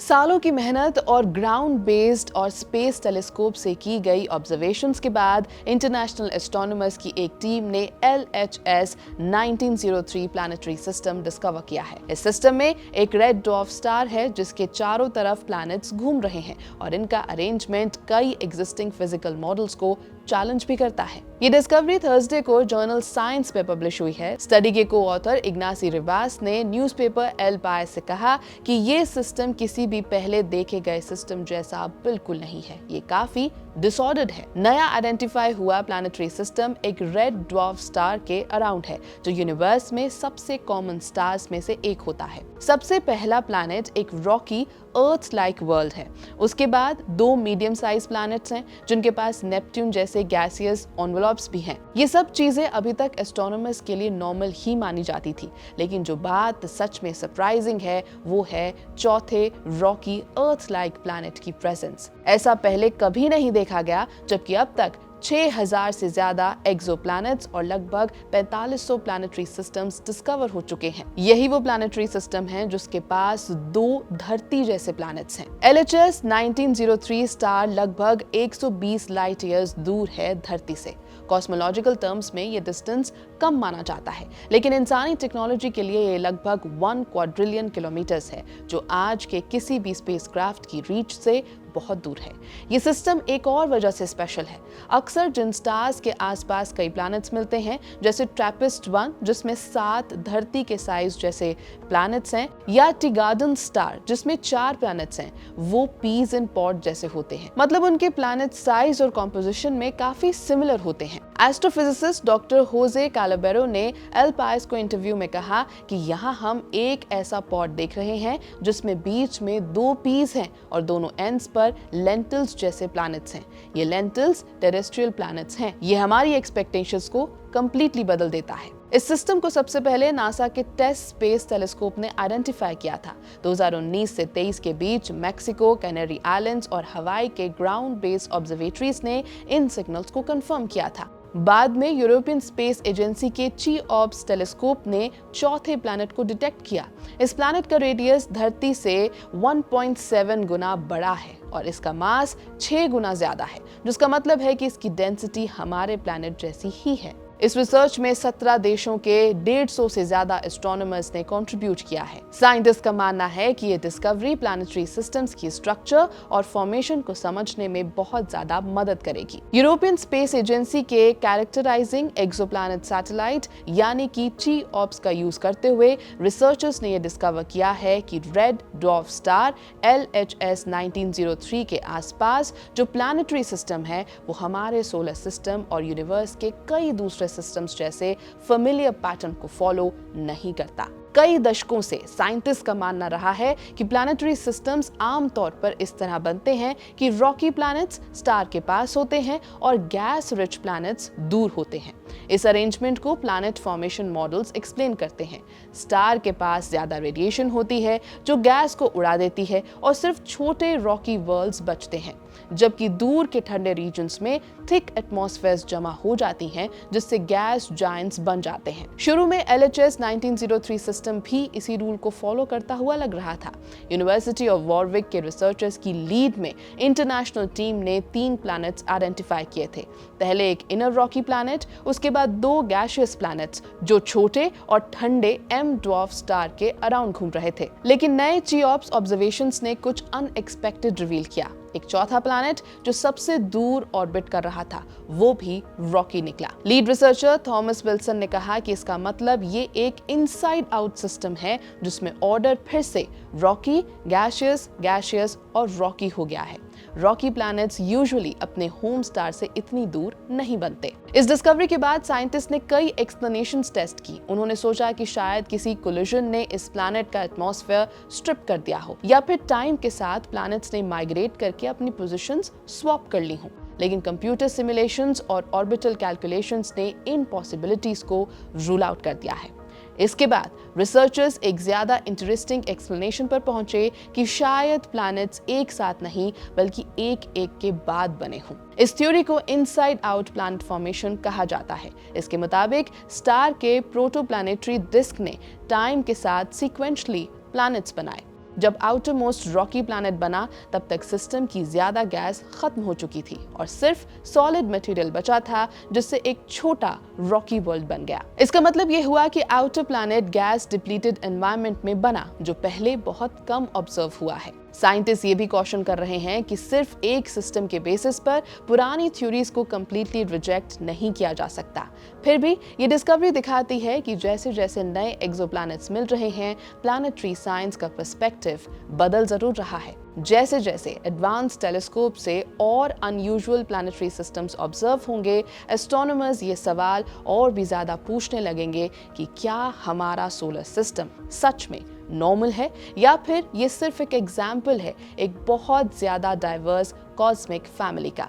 सालों की मेहनत और ग्राउंड बेस्ड और स्पेस टेलीस्कोप से की गई ऑब्जर्वेशंस के बाद इंटरनेशनल एस्ट्रोनॉमर्स की एक टीम ने LHS 1903 प्लैनेटरी सिस्टम डिस्कवर किया है। इस सिस्टम में एक रेड ड्वार्फ स्टार है जिसके चारों तरफ प्लैनेट्स घूम रहे हैं और इनका अरेंजमेंट कई एग्जिस्टिंग फिजिकल मॉडल्स को चैलेंज भी करता है। ये डिस्कवरी थर्सडे को जर्नल साइंस में पब्लिश हुई है। स्टडी के को ऑथर इग्नासी रिवास ने न्यूज़पेपर एल पायस से कहा कि ये सिस्टम किसी भी पहले देखे गए सिस्टम जैसा बिल्कुल नहीं है, ये काफी डिसऑर्डर्ड है। नया आइडेंटिफाई हुआ प्लैनेटरी सिस्टम एक रेड ड्वार्फ स्टार के अराउंड है जो यूनिवर्स में सबसे कॉमन स्टार्स में से एक होता है। सबसे पहला प्लैनेट एक रॉकी अर्थ लाइक वर्ल्ड है। उसके बाद दो मीडियम साइज प्लैनेट्स हैं जिनके पास नेपट्यून जैसे गैसियस एनवेलप्स भी हैं। ये सब चीजें अभी तक एस्ट्रोनॉमर्स के लिए नॉर्मल ही मानी जाती थी, लेकिन जो बात सच में सरप्राइजिंग है वो है चौथे रॉकी अर्थ लाइक प्लैनेट की प्रेजेंस। ऐसा पहले कभी नहीं देखा गया, जबकि अब तक 6000 से ज्यादा एक्सोप्लैनेट्स और लगभग 4500 प्लैनेटरी सिस्टम्स डिस्कवर हो चुके हैं। यही वो प्लैनेटरी सिस्टम है जिसके पास दो धरती जैसे प्लैनेट्स हैं। LHS 1903 स्टार लगभग 120 लाइट ईयर्स दूर है धरती से। कॉस्मोलॉजिकल टर्म्स में ये डिस्टेंस कम माना जाता है, लेकिन इंसानी टेक्नोलॉजी के लिए ये लगभग 1 क्वाड्रिलियन किलोमीटर्स है, जो आज के किसी भी स्पेसक्राफ्ट की रीच से बहुत दूर है। ये सिस्टम एक और वजह से स्पेशल है। अक्सर जिन स्टार्स के आसपास कई प्लैनेट्स मिलते हैं, जैसे ट्रैपिस्ट 1 जिसमें 7 धरती के साइज जैसे प्लैनेट्स हैं, या टिगाडन स्टार जिसमें 4 प्लैनेट्स हैं, वो पीस इन पॉड जैसे होते हैं। मतलब उनके प्लैनेट साइज और कॉम्पोजिशन में काफी सिमिलर होते हैं। एस्ट्रोफिजिसिस्ट डॉक्टर होजे कैलाबेरो ने एल पायस को इंटरव्यू में कहा कि यहाँ हम एक ऐसा पॉड देख रहे हैं जिसमें बीच में 2 पीस हैं और दोनों एंड्स पर लेंटिल्स जैसे प्लैनेट्स हैं। ये लेंटिल्स टेरेस्ट्रियल प्लैनेट्स हैं। ये हमारी एक्सपेक्टेशंस को कंप्लीटली बदल देता है। इस सिस्टम को सबसे पहले नासा के टेस्ट स्पेस टेलीस्कोप ने आइडेंटिफाई किया था। 2019 से 23 के बीच मैक्सिको, कैनरी आइलैंड्स और हवाई के ग्राउंड बेस्ड ऑब्जर्वेटरीज ने इन सिग्नल्स को कंफर्म किया था। बाद में यूरोपियन स्पेस एजेंसी के ची-ऑप्स टेलीस्कोप ने चौथे प्लैनेट को डिटेक्ट किया। इस प्लैनेट का रेडियस धरती से 1.7 गुना बड़ा है और इसका मास 6 गुना ज्यादा है, जिसका मतलब है कि इसकी डेंसिटी हमारे प्लैनेट जैसी ही है। इस रिसर्च में 17 देशों के 150 से ज्यादा एस्ट्रोनॉमर्स ने कंट्रीब्यूट किया है। साइंटिस्ट का मानना है कि ये डिस्कवरी प्लैनेटरी सिस्टम्स की स्ट्रक्चर और फॉर्मेशन को समझने में बहुत ज्यादा मदद करेगी। यूरोपियन स्पेस एजेंसी के कैरेक्टराइजिंग एक्सोप्लैनेट सैटेलाइट यानी कि ची-ऑप्स का यूज करते हुए रिसर्चर्स ने यह डिस्कवर किया है कि रेड ड्वार्फ स्टार LHS 1903 के आसपास जो प्लैनेटरी सिस्टम है वो हमारे सोलर सिस्टम और यूनिवर्स के कई दूसरे सिस्टम्स जैसे फेमिलियर पैटर्न को फॉलो नहीं करता। कई दशकों से साइंटिस्ट का मानना रहा है कि प्लैनेटरी सिस्टम्स आमतौर पर इस तरह बनते हैं कि रॉकी प्लैनेट्स स्टार के पास होते हैं और गैस रिच प्लैनेट्स दूर होते हैं। इस अरेंजमेंट को प्लैनेट फॉर्मेशन मॉडल्स एक्सप्लेन करते हैं। स्टार के पास ज्यादा रेडिएशन होती है जो गैस को उड़ा देती है और सिर्फ छोटे रॉकी वर्ल्ड्स बचते हैं, जबकि दूर के ठंडे रीजन्स में थिक एटमॉस्फेयर्स जमा हो जाती हैं जिससे गैस जायंट्स बन जाते हैं। शुरू में LHS 1903 सिस्टम भी इसी रूल को फॉलो करता हुआ लग रहा था। यूनिवर्सिटी ऑफ वॉरविक के रिसर्चर्स की लीड में इंटरनेशनल टीम ने 3 प्लैनेट्स आइडेंटिफाई किए थे। पहले एक इनर रॉकी प्लैनेट, उसके बाद 2 गैशियस प्लैनेट्स जो छोटे और ठंडे M ड्वार्फ स्टार के अराउंड घूम रहे थे। लेकिन नए ची-ऑप्स ऑब्जर्वेशंस ने कुछ अनएक्सपेक्टेड रिवील किया। एक चौथा प्लैनेट जो सबसे दूर ऑर्बिट कर रहा था वो भी रॉकी निकला। लीड रिसर्चर थॉमस विल्सन ने कहा कि इसका मतलब ये एक इनसाइड आउट सिस्टम है जिसमें ऑर्डर फिर से रॉकी, गैशियस, गैशियस और रॉकी हो गया है। रॉकी प्लैनेट्स यूजुअली अपने होम स्टार से इतनी दूर नहीं बनते। इस डिस्कवरी के बाद साइंटिस्ट ने कई एक्सप्लेनेशंस टेस्ट की। उन्होंने सोचा कि शायद किसी कोलिजन ने इस प्लैनेट का एटमॉस्फेयर स्ट्रिप कर दिया हो, या फिर टाइम के साथ प्लैनेट्स ने माइग्रेट करके अपनी पोजीशंस स्वैप कर ली हों। लेकिन कंप्यूटर सिमुलेशंस और ऑर्बिटल कैलकुलेशंस ने इन पॉसिबिलिटीज को रूल आउट कर दिया है। इसके बाद रिसर्चर्स एक ज्यादा इंटरेस्टिंग एक्सप्लेनेशन पर पहुंचे कि शायद प्लैनेट्स एक साथ नहीं बल्कि एक-एक के बाद बने हों। इस थ्योरी को इनसाइड आउट प्लैनेट फॉर्मेशन कहा जाता है। इसके मुताबिक स्टार के प्रोटोप्लैनेटरी डिस्क ने टाइम के साथ सीक्वेंशली प्लैनेट्स बनाए। जब आउटर मोस्ट रॉकी प्लैनेट बना तब तक सिस्टम की ज्यादा गैस खत्म हो चुकी थी और सिर्फ सॉलिड मटेरियल बचा था, जिससे एक छोटा रॉकी वर्ल्ड बन गया। इसका मतलब ये हुआ कि outer planet gas depleted environment में बना, जो पहले बहुत कम ऑब्जर्व हुआ है। साइंटिस्ट ये भी क्वेश्चन कर रहे हैं कि सिर्फ एक सिस्टम के बेसिस पर पुरानी थ्योरीज को कंप्लीटली रिजेक्ट नहीं किया जा सकता। फिर भी ये डिस्कवरी दिखाती है कि जैसे जैसे नए एक्सोप्लैनेट्स मिल रहे हैं, प्लैनेटरी साइंस का पर्सपेक्टिव बदल जरूर रहा है। जैसे जैसे एडवांस टेलीस्कोप से और अनयूजुअल प्लैनेटरी सिस्टम्स ऑब्जर्व होंगे, एस्ट्रोनॉमर्स ये सवाल और भी ज्यादा पूछने लगेंगे कि क्या हमारा सोलर सिस्टम सच में नॉर्मल है या फिर ये सिर्फ एक एग्जाम्पल है एक बहुत ज्यादा डाइवर्स कॉस्मिक फैमिली का।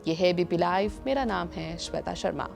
ये है एबीपी लाइव, मेरा नाम है श्वेता शर्मा।